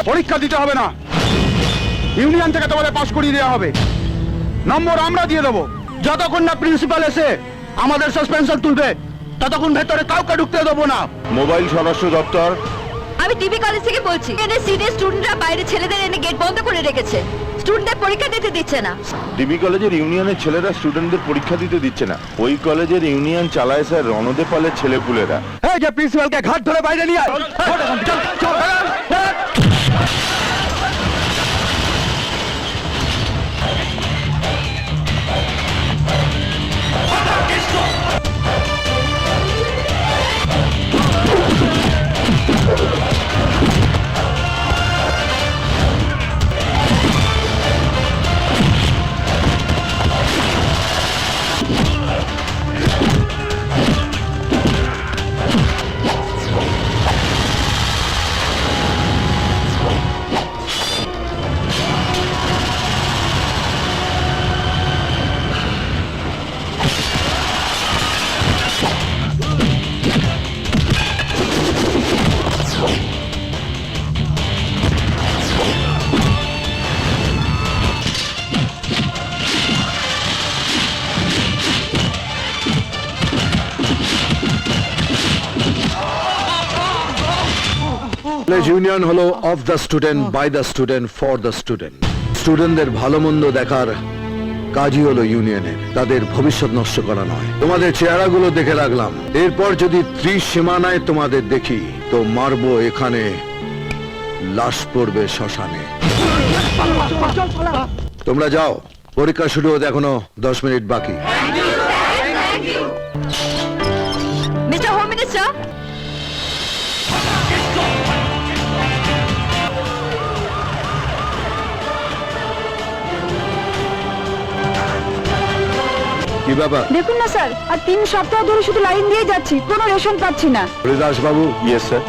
পরীক্ষা দিতে হবে না, ইউনিয়ন থেকে তোমাদের পাস করিয়ে দেওয়া হবে। নম্বর আমরা দিয়ে দেবো। যতক্ষণ না প্রিন্সিপাল এসে আমাদের সাসপেনশন তুলবে ততক্ষণ ভেতরে কাউকে ঢুকতে দেবো না। মোবাইল স্বরাষ্ট্র দপ্তর। আমি টিভি কলেজ থেকে বলছি। এখানে সিনিয়র স্টুডেন্টরা বাইরে ছেলেদের এনে গেট বন্ধ করে রেখেছে, স্টুডেন্টদের পরীক্ষা দিতে দিচ্ছে না। ডিবি কলেজের ইউনিয়নের ছেলেরা স্টুডেন্টদের পরীক্ষা দিতে দিচ্ছে না। ওই কলেজের ইউনিয়ন চালায় স্যার রণদে পালের ছেলেপুলেরা। এই যে প্রিন্সিপালকে ঘাট ধরে বাইরে নিয়ে আয়। কলেজ ইউনিয়ন হলো of the student, by the student, for the student. স্টুডেন্টদের ভালো মন্দ দেখার কাজই হলো ইউনিয়নের, তাদের ভবিষ্যৎ নষ্ট করা নয়। তোমাদের চেহারাগুলো দেখে রাখলাম, এরপর যদি ত্রিসীমানায় তোমাদের দেখি তো মারবো এখানে, লাশ পড়বে শ্মশানে। তোমরা যাও, পরীক্ষা শুরু হতে এখনো 10 মিনিট বাকি। মিস্টার হোম মিনিস্টার, কি ব্যাপার? দেখুন না স্যার, আর 3 সপ্তাহ ধরে শুধু লাইন দিয়ে যাচ্ছি, কোনো রেশন পাচ্ছি না। হরিদাস বাবু। Yes sir.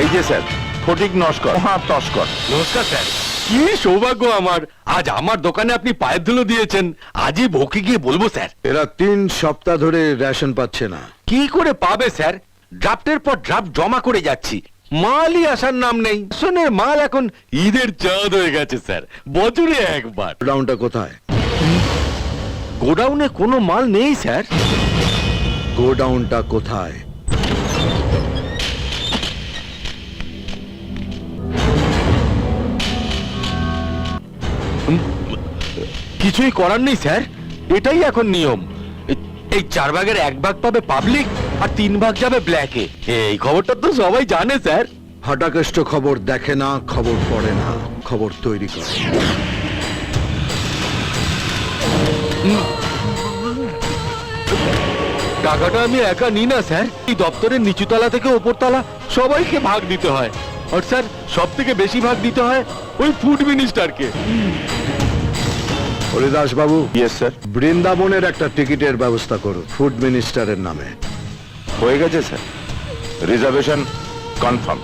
এই যে স্যার, ফটিক নস্কর, তস্কর। নমস্কার স্যার, কি সৌভাগ্য আমার, আজ আমার দোকানে আপনি পায়ের ধুলো দিয়েছেন। আজই ভোকে গিয়ে বলবো স্যার। এরা 3 সপ্তাহ ধরে রেশন পাচ্ছে না। কি করে পাবে স্যার? ড্রাফটের পর ড্রাফট জমা করে যাচ্ছি, মালই আসার নাম নেই। শোনের মাল এখন ঈদের চাঁদ হয়ে গেছে স্যার, বছরে একবার। গোডাউনটা কোথায়? গোডাউনে কোনো মাল নেই স্যার। গোডাউনটা কোথায়? কিছুই করার নেই স্যার, এটাই এখন নিয়ম। এই 4 ভাগের 1 ভাগ পাবে পাবলিক, আর 3 ভাগ যাবে ব্ল্যাকে। এই খবরটা তো সবাই জানে স্যার। হঠাৎ খবর দেখে না, খবর পড়ে না, খবর তৈরি করে। টাকাটা আমি একা নিই না স্যার, এই দপ্তরের নিচুতলা থেকে ওপরতলা সবাইকে ভাগ দিতে হয়। আর স্যার, সব থেকে বেশি ভাগ দিতে হয় ওই ফুড মিনিস্টারকে। হরিদাস বাবু। Yes sir. বৃন্দাবনের একটা টিকিটের ব্যবস্থা করুন ফুড মিনিস্টারের নামে। হয়ে গেছে স্যার, রিজার্ভেশন কনফার্ম।